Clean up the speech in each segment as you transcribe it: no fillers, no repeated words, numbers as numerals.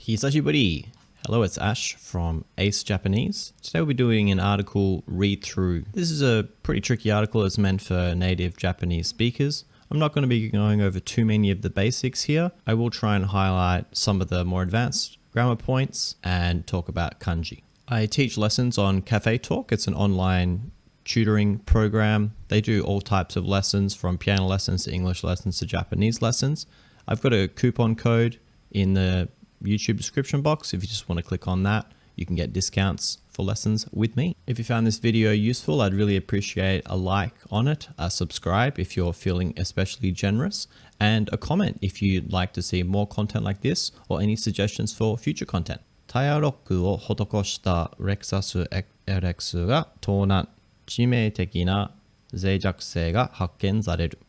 Hisashiburi! Hello, it's Ash from Ace Japanese. Today we'll be doing an article read through. This is a pretty tricky article. It's meant for native Japanese speakers. I'm not going to be going over too many of the basics here. I will try and highlight some of the more advanced grammar points and talk about kanji. I teach lessons on Cafe Talk. It's an online tutoring program. They do all types of lessons, from piano lessons to English lessons to Japanese lessons. I've got a coupon code in the YouTube description box. If you just want to click on that, you can get discounts for lessons with me. If you found this video useful, I'd really appreciate a like on it, a subscribe if you're feeling especially generous, and a comment if you'd like to see more content like this or any suggestions for future content. タイヤロックを施したレクサス LX が盗難、致命的な脆弱性が発見される。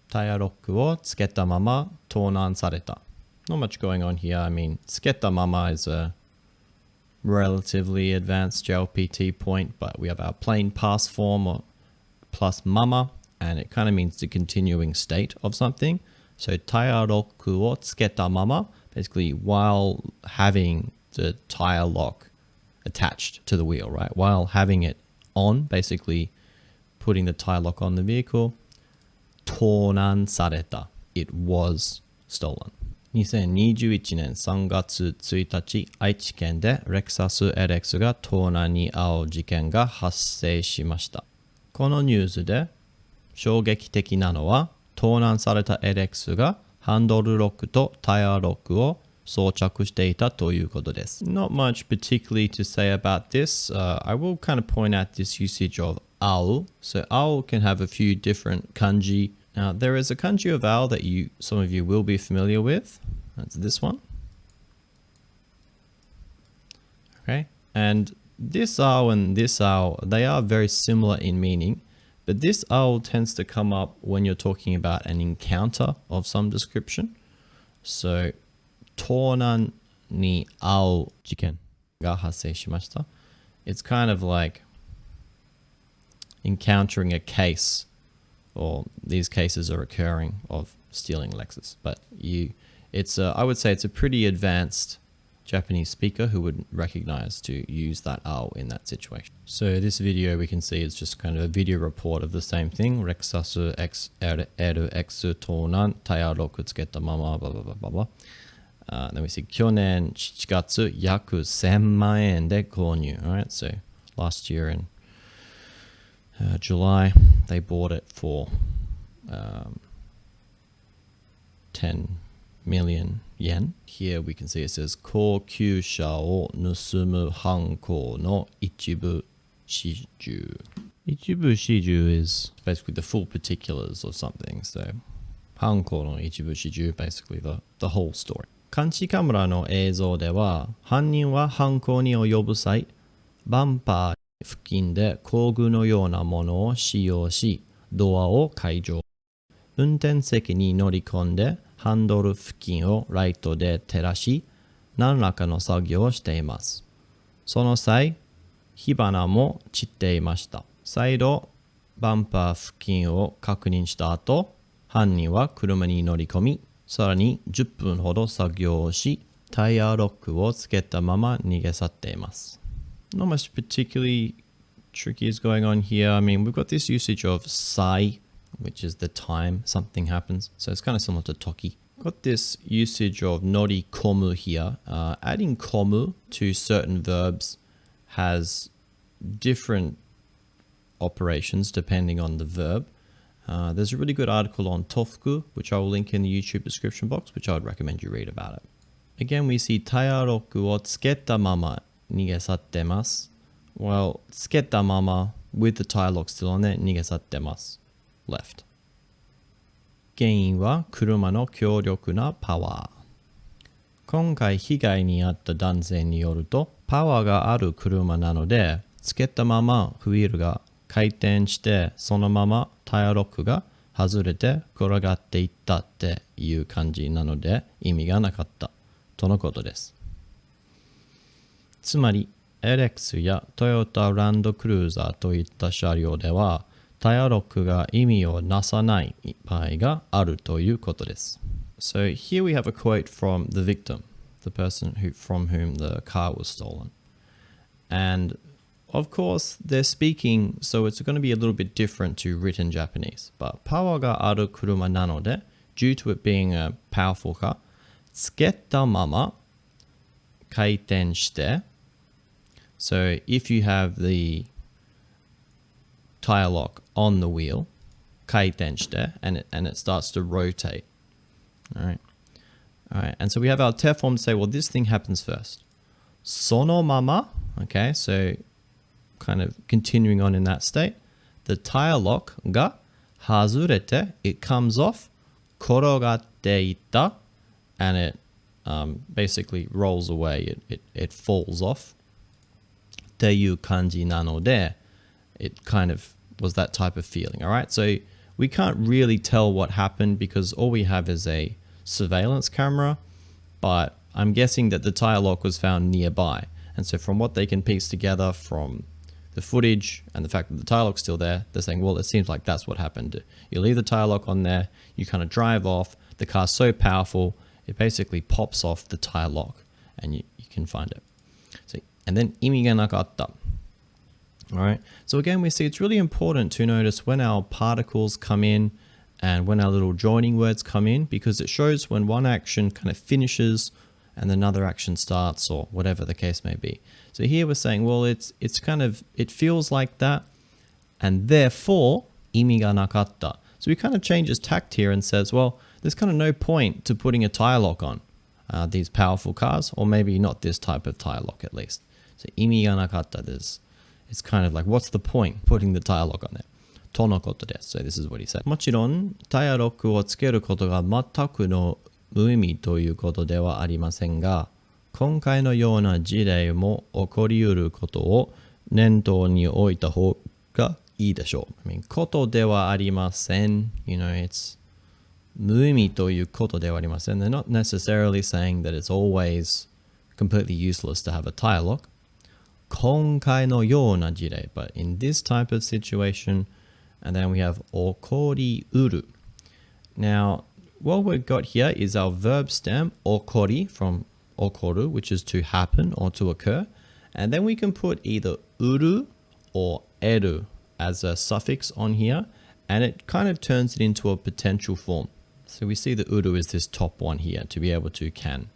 タイヤロックをつけたまま盗難された。Not much going on here. I mean, Kkatamama is a relatively advanced JLPT point, but we have our plain past form or plus mama, and it kind of means the continuing state of something. So, タイヤロックをつけたまま, basically while having the tire lock attached to the wheel, right? While having it on, basically putting the tire lock on the vehicle, 盗難された. It was stolen. 2021年3月1日、愛知県でレクサス LX が盗難に遭う事件が発生しました。このニュースで衝撃的なのは、盗難された LX がハンドルロックとタイヤロックを装着していたということです。Not much particularly to say about this. I will kind of point out this usage of ao. So ao can have a few different kanji. Now, there is a kanji of ao that some of you will be familiar with. That's this one. Okay, and this ao and this ao, they are very similar in meaning, but this ao tends to come up when you're talking about an encounter of some description. So, 盗難に遭う事件が発生しました。It's kind of like encountering a case, or these cases are occurring, of stealing Lexus. But I would say it's a pretty advanced Japanese speaker who would recognize to use that ao in that situation. So this video we can see is just kind of a video report of the same thing. Rexasu LX 盗難、タイヤロックつけたまま、blah blah blah blah blah. Then we see 去年7月約1000万円で購入. Alright, so last year in July, they bought it for 10 million yen. Here we can see it says 高級車を盗む犯行の一部始終. 一部始終 is basically the full particulars of something. So 犯行の一部始終, basically the whole story. 監視カメラの映像では、犯人は犯行に及ぶ際、バンパー付近で工具のようなものを使用し、ドアを解錠。運転席に乗り込んで、ハンドル付近をライトで照らし、何らかの作業をしています。その際、火花も散っていました。再度、バンパー付近を確認した後、犯人は車に乗り込み、さらに10分ほど作業をし、タイヤロックをつけたまま逃げ去っています。Not much particularly tricky is going on here. I mean, we've got this usage of sai, which is the time something happens. So it's kind of similar to toki. Got this usage of norikomu here. Adding komu to certain verbs has different operations depending on the verb. There's a really good article on tofuku, which I will link in the YouTube description box, which I would recommend you read about it. Again, we see タイヤロックをつけたまま逃げ去ってます。Well, つけたまま with the tire lock still on there, 逃げ去ってます。Left. 原因は車の強力なパワー。今回被害に遭った男性によると、パワーがある車なので、つけたままウィールが回転してそのままタイヤロックが外れて転がっていったっていう感じなので意味がなかったとのことです。つまり LX やトヨタランドクルーザーといった車両ではタイヤロックが意味をなさない場合があるということです。So here we have a quote from the victim. the person from whom the car was stolen. And of course, they're speaking, so it's going to be a little bit different to written Japanese. But power ga aru kuruma nanode, due to it being a powerful car, tsuketa mama kaiten shite. So if you have the tire lock on the wheel, kaiten shite, and it starts to rotate. All right. And so we have our te form to say, well, this thing happens first. Sonomama, okay, so kind of continuing on in that state. The tire lock ga hazurete, it comes off, korogatte itta, and it basically rolls away, it falls off. Teiyu kanji nanode, it kind of was that type of feeling, all right? So we can't really tell what happened because all we have is a surveillance camera, but I'm guessing that the tire lock was found nearby. And so from what they can piece together from the footage and the fact that the tire lock's still there, they're saying, well, it seems like that's what happened. You leave the tire lock on there, you kind of drive off, the car's so powerful, it basically pops off the tire lock and you can find it. So, and then imi ga nakatta. All right. So again, we see it's really important to notice when our particles come in and when our little joining words come in, because it shows when one action kind of finishes and another action starts, or whatever the case may be. So here we're saying, well, it's kind of, it feels like that, and therefore, imi ga nakatta. So he kind of changes tact here and says, well, there's kind of no point to putting a tire lock on these powerful cars, or maybe not this type of tire lock at least. So imi ga nakatta, it's kind of like, what's the point putting the tire lock on there? To no koto desu. So this is what he said. もちろん、タイヤロックをつけることが全くの無意味ということではありませんが、今回のような事例も起こり得ることを念頭に置いた方がいいでしょう。I mean, ことではありません。You know, it's 無意味ということではありません。They're not necessarily saying that it's always completely useless to have a tire lock. 今回のような事例, but in this type of situation, and then we have 起こり得る. Now, what we've got here is our verb stem, okori, from okoru, which is to happen or to occur. And then we can put either uru or eru as a suffix on here, and it kind of turns it into a potential form. So we see the uru is this top one here to be able to can.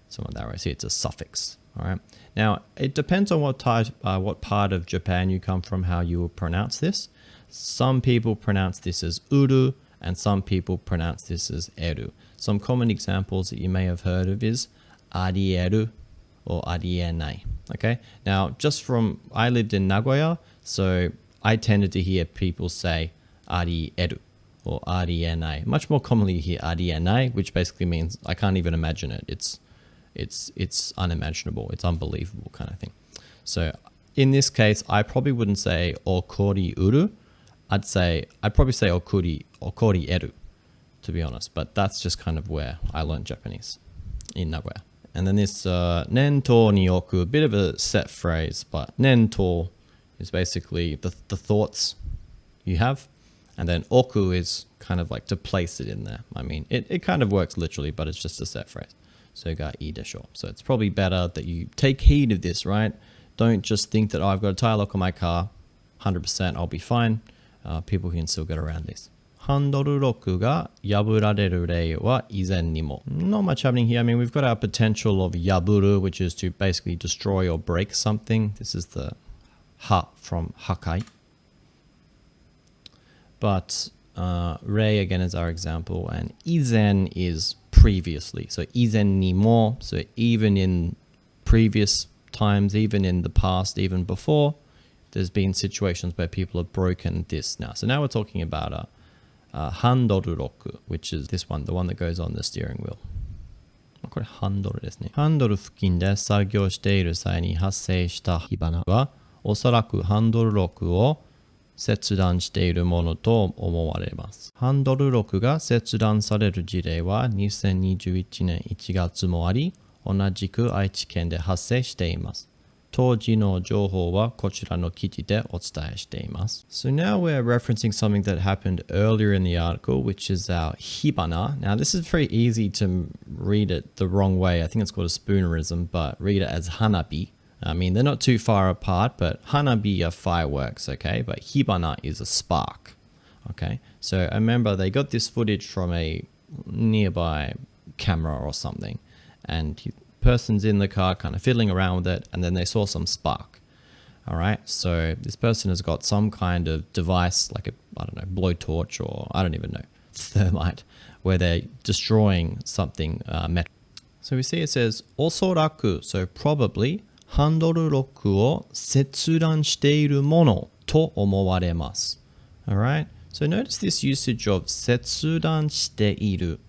Some of that, right? See, it's a suffix. All right. Now, it depends on what part of Japan you come from, how you will pronounce this. Some people pronounce this as uru, and some people pronounce this as eru. Some common examples that you may have heard of is arieru or arienai. Okay. Now, I lived in Nagoya, so I tended to hear people say arieru or arienai. Much more commonly you hear arienai, which basically means I can't even imagine it. It's unimaginable. It's unbelievable kind of thing. So in this case, I probably wouldn't say okori uru. I'd probably say okori eru, to be honest. But that's just kind of where I learned Japanese, in Nagoya. And then this nento ni oku, a bit of a set phrase, but nento is basically the thoughts you have. And then oku is kind of like to place it in there. I mean, it kind of works literally, but it's just a set phrase. So ga ii desho. So it's probably better that you take heed of this, right? Don't just think that, oh, I've got a tire lock on my car, 100%, I'll be fine. People can still get around this. Handoru roku ga yaburareru rei wa izen ni mo. Not much happening here. I mean, we've got our potential of yaburu, which is to basically destroy or break something. This is the ha from hakai. But rei again is our example, and izen is previously. So izen ni mo, so even in previous times, even in the past, even before, there's been situations where people have broken this now. So now we're talking about handoru roku, which is this one, the one that goes on the steering wheel. これハンドルですね。ハンドル付近で作業している際に発生した火花は、おそらくハンドルロックを切断しているものと思われます。ハンドルロックが切断される事例は2021年1月もあり、同じく愛知県で発生しています。当時の情報はこちらの記事でお伝えしています。So now we're referencing something that happened earlier in the article, which is our Hibana. Now this is very easy to read it the wrong way. I think it's called a spoonerism, but read it as hanabi. I mean, they're not too far apart, but hanabi are fireworks, okay? But Hibana is a spark, okay? So I remember they got this footage from a nearby camera or something, and person's in the car kind of fiddling around with it, and then they saw some spark. All right, so this person has got some kind of device like a, I don't know, blowtorch or I don't even know, thermite, where they're destroying something metal. So we see it says おそらく, so probably ハンドルロックを切断しているものと思われます. All right, so notice this usage of 切断している.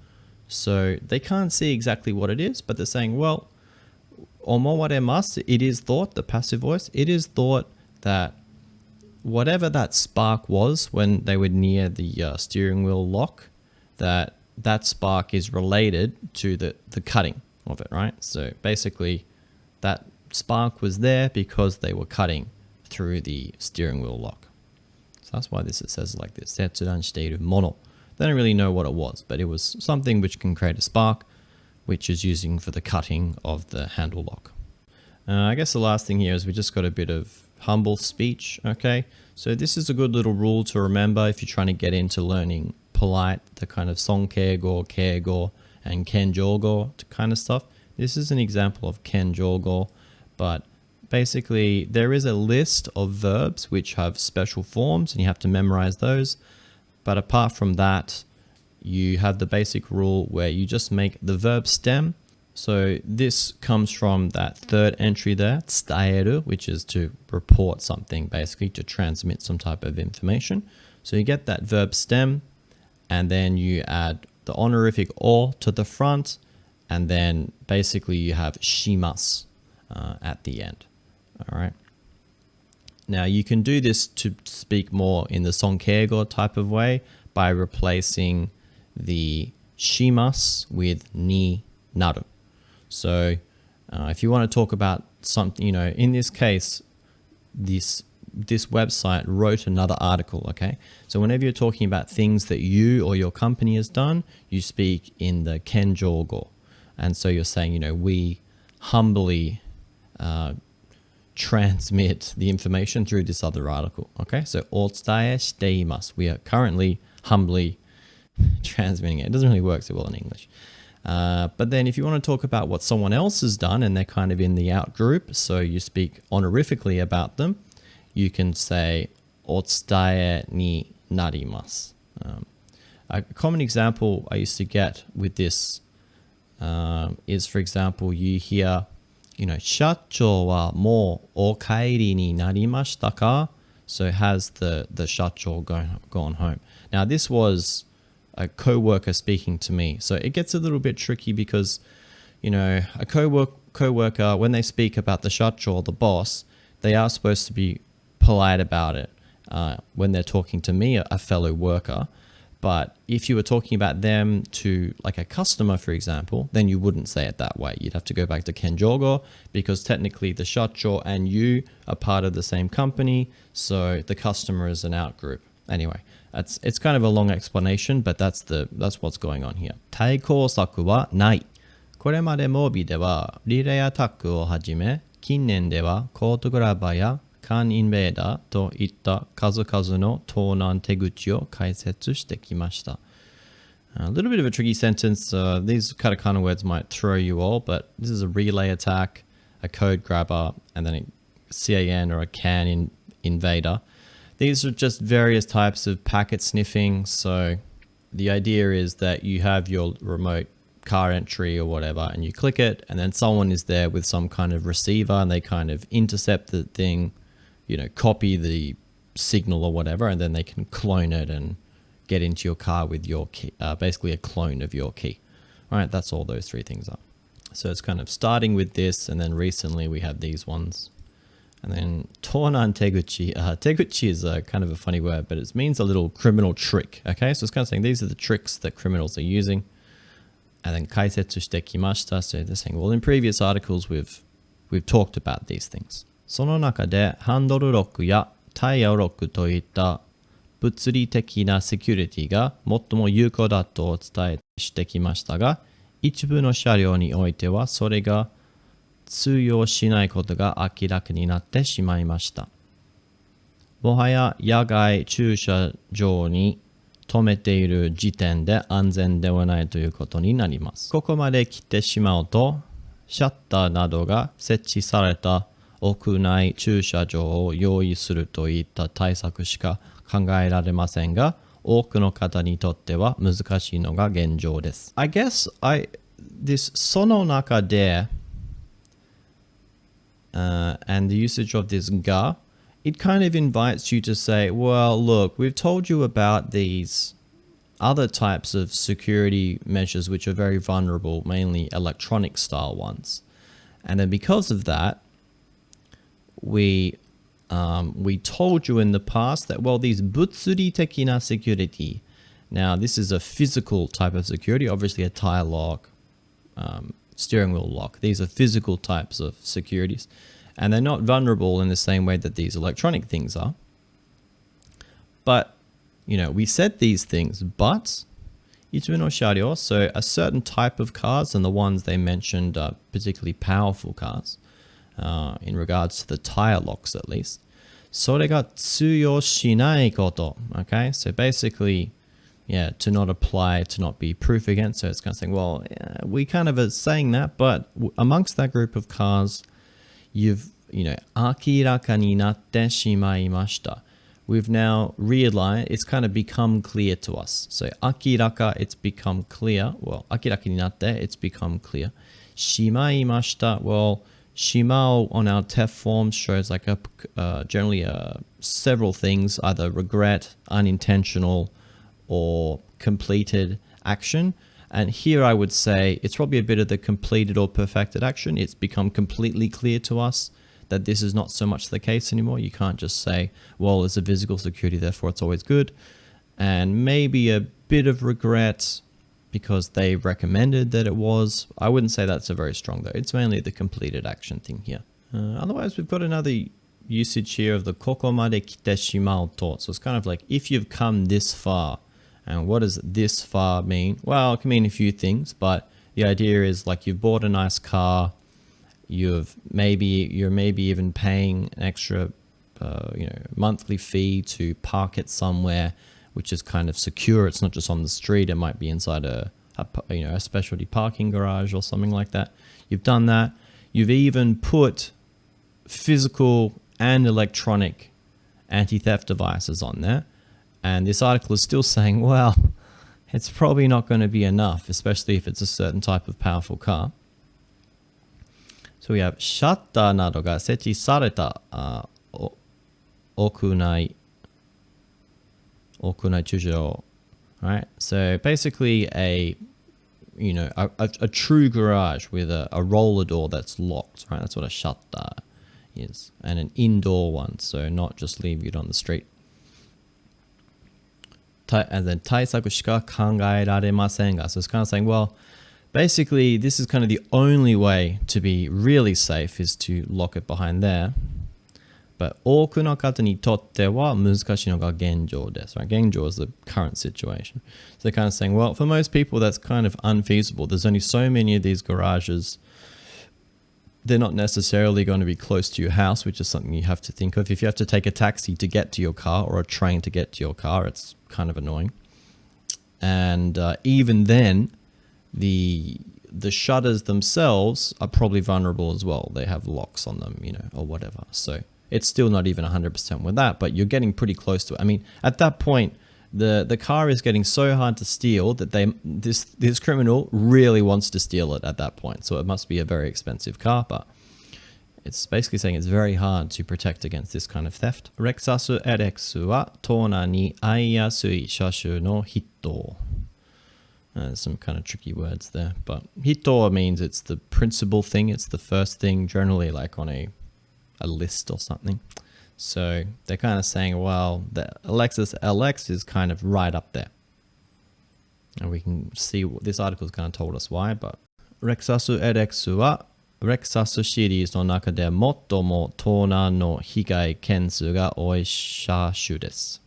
So they can't see exactly what it is, but they're saying, well, omowaremasu, it is thought, the passive voice, it is thought that whatever that spark was when they were near the steering wheel lock, that spark is related to the cutting of it, right? So basically that spark was there because they were cutting through the steering wheel lock. So that's why it says like this, 切断しているもの. They don't really know what it was, but it was something which can create a spark, which is using for the cutting of the handle lock. I guess the last thing here is we just got a bit of humble speech, okay? So this is a good little rule to remember if you're trying to get into learning polite, the kind of sonkeigo, keigo, and kenjogo kind of stuff. This is an example of kenjogo, but basically there is a list of verbs which have special forms and you have to memorize those. But apart from that, you have the basic rule where you just make the verb stem. So this comes from that third entry there, 伝える, which is to report something, basically to transmit some type of information. So you get that verb stem, and then you add the honorific or to the front, and then basically you have shimasu at the end. All right. Now you can do this to speak more in the sonkeigo type of way by replacing the shimasu with ni naru. So if you want to talk about something, you know, in this case, this website wrote another article, okay? So whenever you're talking about things that you or your company has done, you speak in the kenjogo. And so you're saying, you know, we humbly transmit the information through this other article. Okay, so お伝えしています. We are currently humbly transmitting it. It doesn't really work so well in English. But then if you want to talk about what someone else has done and they're kind of in the out group, so you speak honorifically about them, you can say お伝えになります. A common example I used to get with this is, for example, you hear, you know, 社長はもうお帰りになりましたか? So has the 社長gone home? Now this was a co-worker speaking to me. So it gets a little bit tricky because, you know, a co-worker, when they speak about the 社長, the boss, they are supposed to be polite about it when they're talking to me, a fellow worker. But if you were talking about them to like a customer, for example, then you wouldn't say it that way. You'd have to go back to kenjogo because technically the shacho and you are part of the same company. So the customer is an out group. Anyway, it's kind of a long explanation, but that's what's going on here. 対抗策はない。これまでmobyではリレーアタックをはじめ、近年ではコートグラバーやカンインベーダーといった数々の盗難手口を解説してきました。A little bit of a tricky sentence. These katakana words might throw you all, but this is a relay attack, a code grabber, and then a CAN or a CAN invader. These are just various types of packet sniffing. So the idea is that you have your remote car entry or whatever, and you click it, and then someone is there with some kind of receiver, and they kind of intercept the thing, you know, copy the signal or whatever, and then they can clone it and get into your car with your key, basically a clone of your key. All right, that's all those three things are. So it's kind of starting with this, and then recently we had these ones. And then tonan teguchi. Teguchi is kind of a funny word, but it means a little criminal trick. Okay, so it's kind of saying these are the tricks that criminals are using. And then kaisetsu shite kimashita. So they're saying, well, in previous articles we've talked about these things. その中でハンドルロックやタイヤロックといった物理的なセキュリティが最も有効だとお伝えしてきましたが、一部の車両においてはそれが通用しないことが明らかになってしまいました。もはや野外駐車場に止めている時点で安全ではないということになります。ここまで来てしまうと、シャッターなどが設置された屋内駐車場を用意するといった対策しか考えられませんが、多くの方にとっては難しいのが現状です。I guess this その中でand the usage of this ga, it kind of invites you to say, well, look, we've told you about these other types of security measures which are very vulnerable, mainly electronic style ones. And then because of that, we told you in the past that, well, these 物理的な security, now this is a physical type of security, obviously a tire lock, steering wheel lock. These are physical types of securities, and they're not vulnerable in the same way that these electronic things are. But, you know, we said these things, but ichibu no sharyō, so a certain type of cars, and the ones they mentioned are particularly powerful cars, in regards to the tire locks at least. それが通用しないこと. Okay, so basically, yeah, to not apply, to not be proof against. So it's kind of saying, well, yeah, we kind of are saying that, but amongst that group of cars, you've, you know, 明らかになってしまいました. We've now realized, it's kind of become clear to us. So 明らか, it's become clear. Well, 明らかになって, it's become clear. しまいました, well, shimao on our TEF forms shows like generally several things, either regret, unintentional, or completed action. And here I would say it's probably a bit of the completed or perfected action. It's become completely clear to us that this is not so much the case anymore. You can't just say, well, it's a physical security, therefore it's always good. And maybe a bit of regret because they recommended that it was. I wouldn't say that's a very strong though. It's mainly the completed action thing here. Otherwise, we've got another usage here of the kokomade kite shimau to. So it's kind of like if you've come this far. And what does this far mean? Well, it can mean a few things, but the idea is like you've bought a nice car, you're maybe even paying an extra monthly fee to park it somewhere, which is kind of secure. It's not just on the street. It might be inside a specialty parking garage or something like that. You've done that. You've even put physical and electronic anti-theft devices on there. And this article is still saying, well, it's probably not going to be enough, especially if it's a certain type of powerful car. So we have シャッターなどが設置された屋内駐車場. Right? So basically a true garage with a roller door that's locked, right? That's what a shatta is. And an indoor one, so not just leaving it on the street. And then 対策しか考えられませんが. So it's kind of saying, well, basically this is kind of the only way to be really safe is to lock it behind there. But 多くの方にとっては難しいのが現状です. Right? 現状 is the current situation. So they're kind of saying, well, for most people that's kind of unfeasible. There's only so many of these garages. They're not necessarily going to be close to your house, which is something you have to think of. If you have to take a taxi to get to your car or a train to get to your car, it's kind of annoying. And even then, the shutters themselves are probably vulnerable as well. They have locks on them, or whatever. So it's still not even 100% with that, but you're getting pretty close to it. I mean, at that point, the car is getting so hard to steal that this criminal really wants to steal it at that point. So it must be a very expensive car, but it's basically saying it's very hard to protect against this kind of theft. Rexasu LX は盗難に遭いやすい車種の筆頭. There's some kind of tricky words there, but Hitora means it's the principal thing. It's the first thing, generally like on a list or something. So they're kind of saying, well, the Lexus LX is kind of right up there. And we can see this article has kind of told us why, but Rexasu LX はレクサスシリーズの中で最も盗難の被害件数が多い車種です。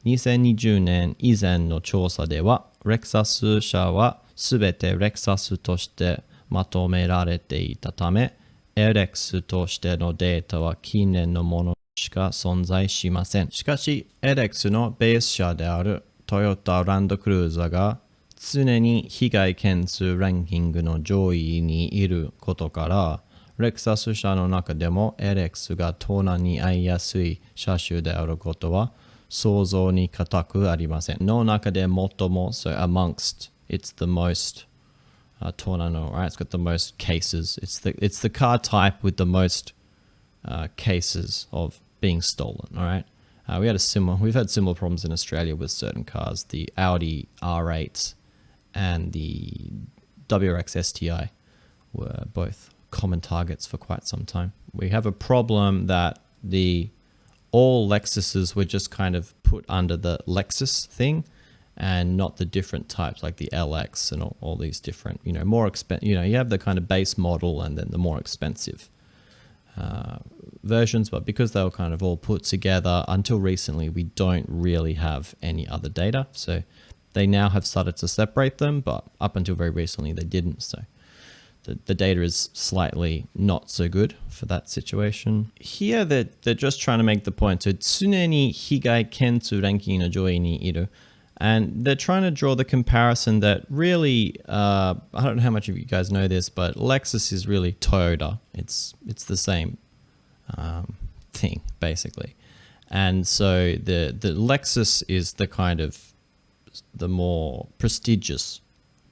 2020年以前の調査では、レクサス車はすべてレクサスとしてまとめられていたため、LX としてのデータは近年のものしか存在しません。しかし、LX のベース車であるトヨタランドクルーザーが常に被害件数ランキングの上位にいることから、レクサス車の中でも LX が盗難に遭いやすい車種であることは想像に難くありません。の中で最も、so amongst, it's the most Tornado, right? It's got the most cases. It's the car type with the most cases of being stolen. All right. We've had similar problems in Australia with certain cars. The Audi R8 and the WRX STI were both common targets for quite some time. We have a problem that all Lexuses were just kind of put under the Lexus thing, and not the different types like the LX and all these different, more expensive, you have the kind of base model and then the more expensive versions. But because they were kind of all put together until recently, we don't really have any other data. So they now have started to separate them, but up until very recently, they didn't. So the data is slightly not so good for that situation. Here, they're just trying to make the point. So, 常に被害件数ランキングの上位にいる. And they're trying to draw the comparison that really, I don't know how much of you guys know this, but Lexus is really Toyota. It's the same thing, basically. And so the Lexus is the kind of the more prestigious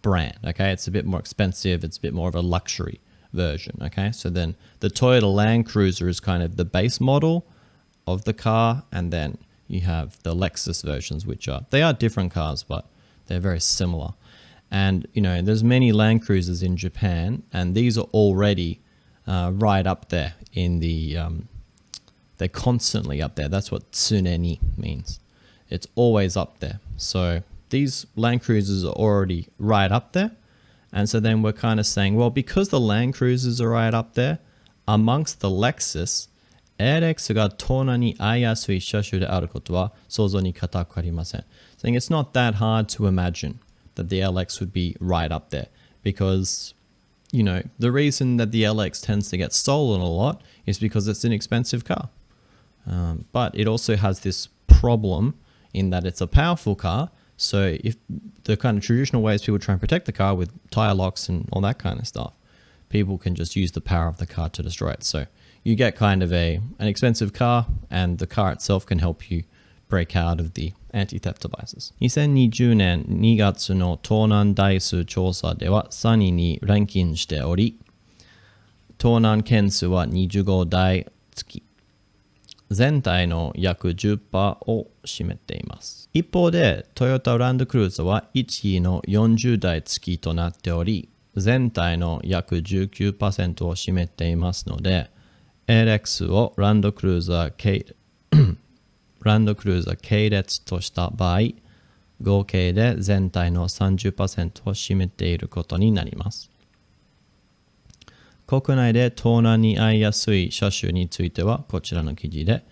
brand, okay? It's a bit more expensive. It's a bit more of a luxury version, okay? So then the Toyota Land Cruiser is kind of the base model of the car, and then you have the Lexus versions, which they are different cars, but they're very similar. And, there's many Land Cruisers in Japan, and these are already right up there in the, they're constantly up there. That's what tsuneni means. It's always up there. So these Land Cruisers are already right up there. And so then we're kind of saying, well, because the Land Cruisers are right up there, amongst the Lexus, LX が盗難に遭いやすい車種であることは想像に難くありません。Saying it's not that hard to imagine that the LX would be right up there because, the reason that the LX tends to get stolen a lot is because it's an expensive car. But it also has this problem in that it's a powerful car. So if the kind of traditional ways people try and protect the car with tire locks and all that kind of stuff, people can just use the power of the car to destroy it. So you get kind of an expensive car, and the car itself can help you break out of the anti-theft devices. 2020年2月の盗難台数調査では3位にランキングしており、盗難件数は25台付き、全体の約 10% を占めています。一方で、トヨタランドクルーザーは1位の40台付きとなっており、全体の約 19% を占めていますので、LX をランドクルーザー系列とした場合、合計で全体の 30% を占めていることになります。国内で盗難に遭いやすい車種については、こちらの記事で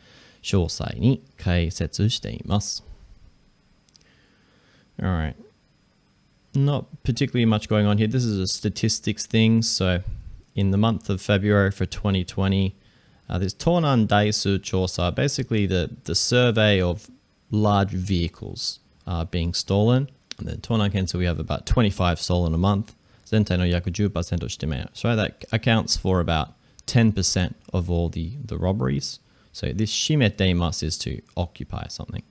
詳細に解説しています。Alright. Not particularly much going on here. This is a statistics thing. So in the month of February for 2020, this Tonan Daisu Chosa, basically the survey of large vehicles being stolen. And then Tonan Kensu, we have about 25 stolen a month. Zentai no yaku 10% shiteme. So that accounts for about 10% of all the robberies. So this shimeteimasu is to occupy something.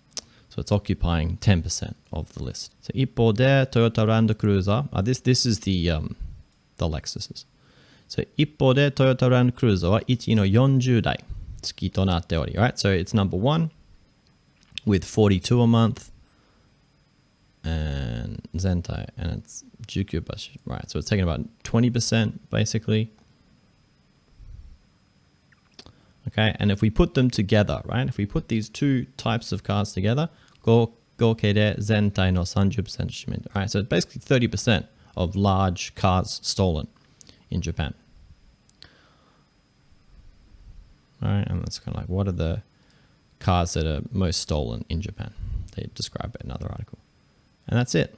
So it's occupying 10% of the list. So ippo de Toyota Land Cruiser, this is the Lexuses. So 一方で Toyota Land Cruiser は1位の40台付きとなっており、right? So it's number one with 42 a month and Zentai, and it's 19%, right? So it's taking about 20% basically. Okay, and if we put them together, right? If we put these two types of cars together, 合計で全体の 30% 占める. Right, so it's basically 30% of large cars stolen in Japan. It's kind of like, what are the cars that are most stolen in Japan? They describe it in another article. And that's it.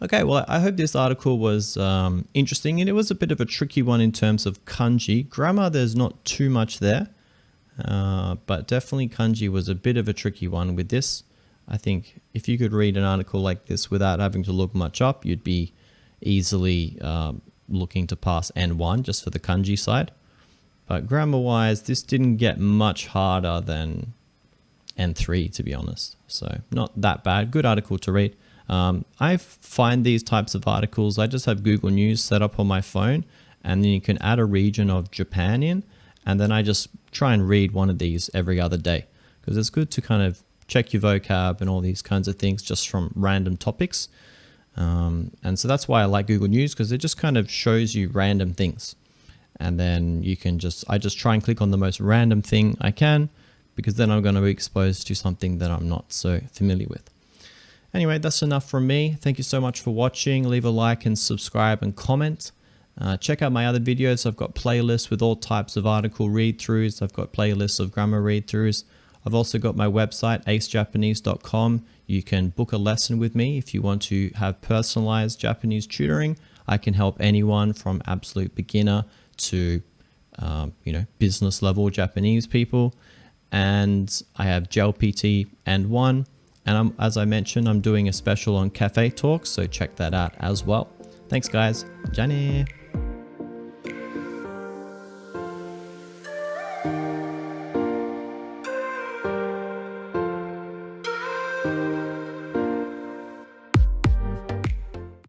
Okay, well, I hope this article was interesting, and it was a bit of a tricky one in terms of kanji. Grammar, there's not too much there, but definitely kanji was a bit of a tricky one with this. I think if you could read an article like this without having to look much up, you'd be easily looking to pass N1 just for the kanji side. But grammar-wise, this didn't get much harder than N3, to be honest. So not that bad. Good article to read. I find these types of articles, I just have Google News set up on my phone, and then you can add a region of Japan in, and then I just try and read one of these every other day, because it's good to kind of check your vocab and all these kinds of things just from random topics. And so that's why I like Google News, because it just kind of shows you random things. And then you can I just try and click on the most random thing I can, because then I'm going to be exposed to something that I'm not so familiar with. Anyway, that's enough from me. Thank you so much for watching. Leave a like and subscribe and comment. Check out my other videos. I've got playlists with all types of article read-throughs. I've got playlists of grammar read-throughs. I've also got my website, acejapanese.com. You can book a lesson with me if you want to have personalized Japanese tutoring. I can help anyone from absolute beginner to business level Japanese people. And I have JLPT N1. And as I mentioned, I'm doing a special on cafe talks, so check that out as well. Thanks guys. Ja ne.